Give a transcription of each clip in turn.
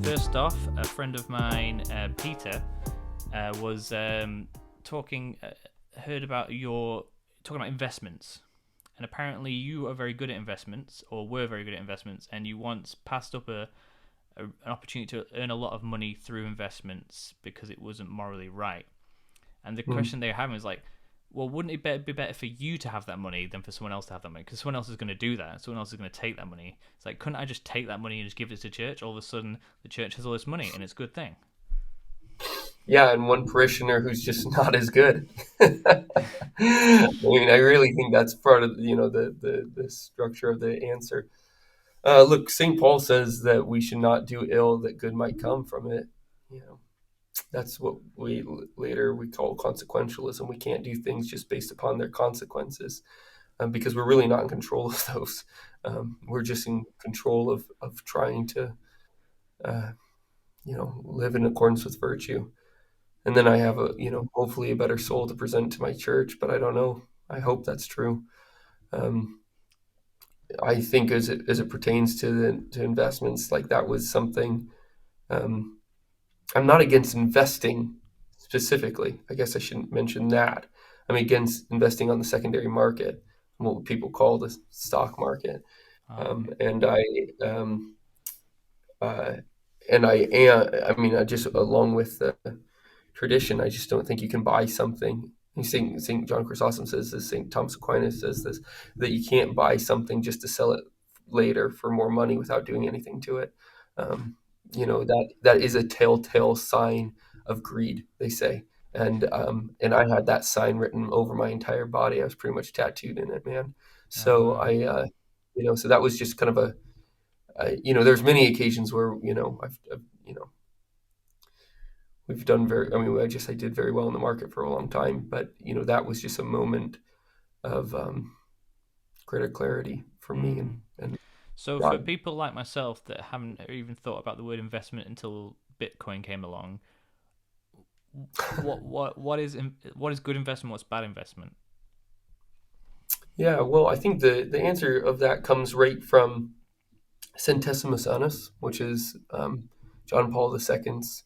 first off, a friend of mine, Peter, was talking, heard about talking about investments, and apparently you are very good at investments, or were very good at investments, and you once passed up an opportunity to earn a lot of money through investments because it wasn't morally right. And the question they're having is like, well, wouldn't it be better for you to have that money than for someone else to have that money? Because someone else is going to do that. Someone else is going to take that money. It's like, couldn't I just take that money and just give it to church? All of a sudden, the church has all this money, and it's a good thing. Yeah, and one parishioner who's just not as good. I mean, I really think that's part of the structure of the answer. Look, St. Paul says that we should not do ill that good might come from it. You know, that's what we call consequentialism. We can't do things just based upon their consequences, because we're really not in control of those. We're just in control of trying to uh, live in accordance with virtue. And then I have hopefully a better soul to present to my church, but I don't know. I hope that's true. Um, I think as it pertains to investments, like that was something. Um, I'm not against investing specifically. I guess I shouldn't mention that. I'm against investing on the secondary market, what people call the stock market. Oh, Um, okay. and I um, uh, and I am. I mean, I just along with the tradition. I just don't think you can buy something. Saint John Chrysostom says this. Saint Thomas Aquinas says this, that you can't buy something just to sell it later for more money without doing anything to it. Um, that is a telltale sign of greed, they say. And I had that sign written over my entire body. I was pretty much tattooed in it, man. Oh, So wow. so that was just kind of there's many occasions where I've we've done very, I mean, I did very well in the market for a long time, but that was just a moment of greater clarity for me and Mm. and So for God. people like myself that haven't even thought about the word investment until Bitcoin came along, what is good investment? What's bad investment? Yeah, well, I think the answer of that comes right from Centesimus Annus, which is John Paul II's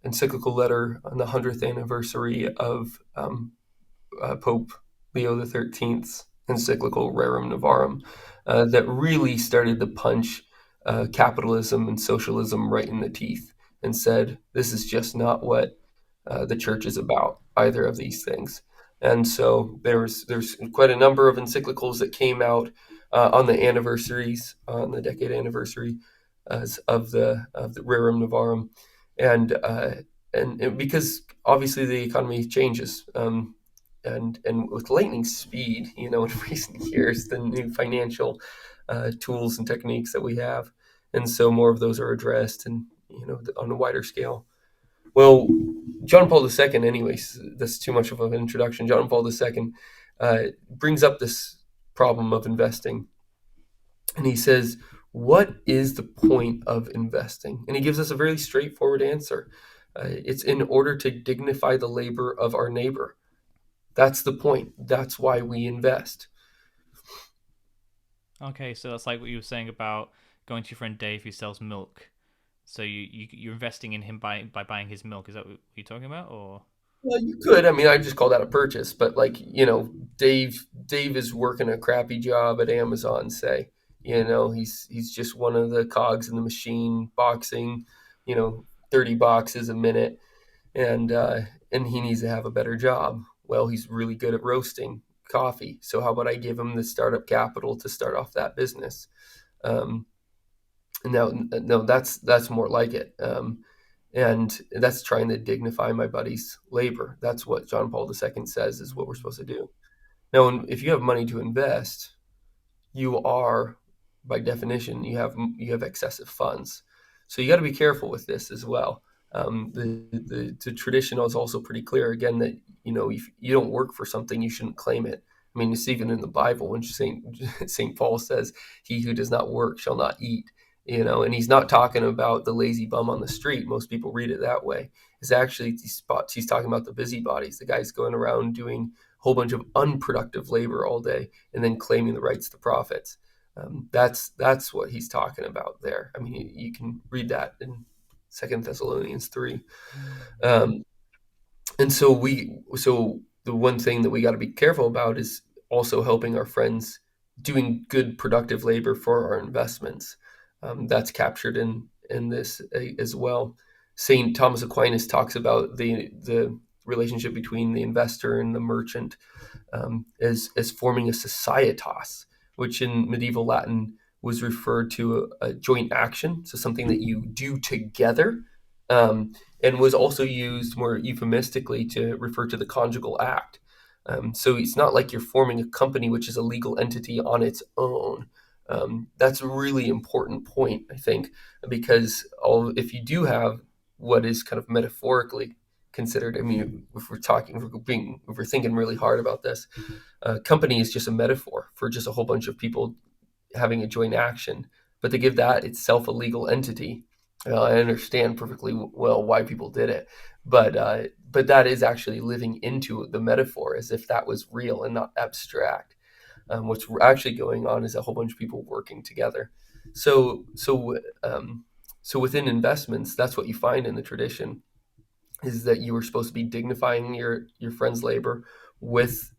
encyclical letter on the 100th anniversary of Pope Leo XIII's encyclical Rerum Novarum, that really started to punch capitalism and socialism right in the teeth and said, this is just not what the church is about, either of these things. And so there's quite a number of encyclicals that came out on the anniversaries, on the decade anniversary of the Rerum Novarum, and because obviously the economy changes, and with lightning speed, in recent years, the new financial tools and techniques that we have, and so more of those are addressed, and on a wider scale. Well, John Paul II, anyways, that's too much of an introduction. John Paul II brings up this problem of investing, and he says, "What is the point of investing?" And he gives us a very straightforward answer. It's in order to dignify the labor of our neighbor. That's the point. That's why we invest. Okay, so that's like what you were saying about going to your friend Dave who sells milk. So you're investing in him by buying his milk. Is that what you're talking about, or? Well, you could. I mean, I just call that a purchase, but like, Dave is working a crappy job at Amazon, say. He's just one of the cogs in the machine, boxing, 30 boxes a minute, and he needs to have a better job. Well, he's really good at roasting coffee. So how about I give him the startup capital to start off that business? Um, no, that's more like it. And that's trying to dignify my buddy's labor. That's what John Paul II says is what we're supposed to do. Now, if you have money to invest, you are, by definition, you have excessive funds. So you got to be careful with this as well. The tradition is also pretty clear again that if you don't work for something, you shouldn't claim it. I mean, it's even in the Bible when Saint Paul says, "He who does not work shall not eat." And he's not talking about the lazy bum on the street. Most people read it that way. It's actually he's talking about the busybodies, the guys going around doing a whole bunch of unproductive labor all day and then claiming the rights to profits. That's what he's talking about there. I mean, you can read that in 2 Thessalonians 3. Mm. Um, and so the one thing that we got to be careful about is also helping our friends doing good productive labor for our investments. That's captured in this as well. Saint Thomas Aquinas talks about the relationship between the investor and the merchant, as forming a societas, which in medieval Latin was referred to a joint action, so something that you do together, and was also used more euphemistically to refer to the conjugal act. So it's not like you're forming a company which is a legal entity on its own. That's a really important point, I think, because if you do have what is kind of metaphorically considered, I mean, if we're thinking really hard about this, company is just a metaphor for just a whole bunch of people having a joint action. But to give that itself a legal entity, I understand perfectly well why people did it, but that is actually living into the metaphor as if that was real and not abstract. What's actually going on is a whole bunch of people working together. So so so within investments, that's what you find in the tradition, is that you were supposed to be dignifying your friend's labor with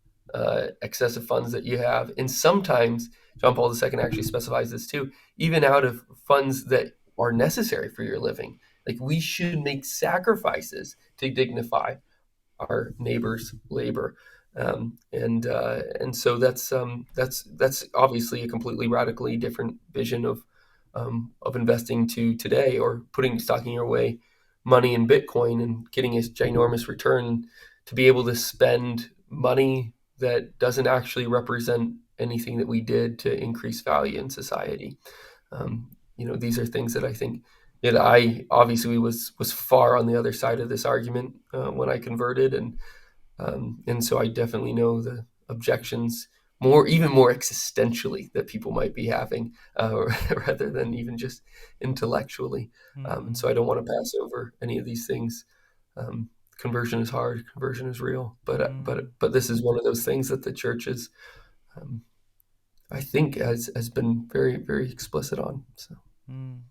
excessive funds that you have, and sometimes John Paul II actually specifies this too, even out of funds that are necessary for your living. Like, we should make sacrifices to dignify our neighbor's labor. And so that's obviously a completely radically different vision of investing to today, or stocking your away money in Bitcoin and getting a ginormous return, to be able to spend money that doesn't actually represent anything that we did to increase value in society. These are things that I think that I obviously was far on the other side of this argument when I converted, and so I definitely know the objections even more existentially that people might be having, rather than even just intellectually. And Mm. so I don't want to pass over any of these things. Conversion is hard. Conversion is real. But Mm. this is one of those things that the church is, um, I think, has been very, very explicit on. So. Mm.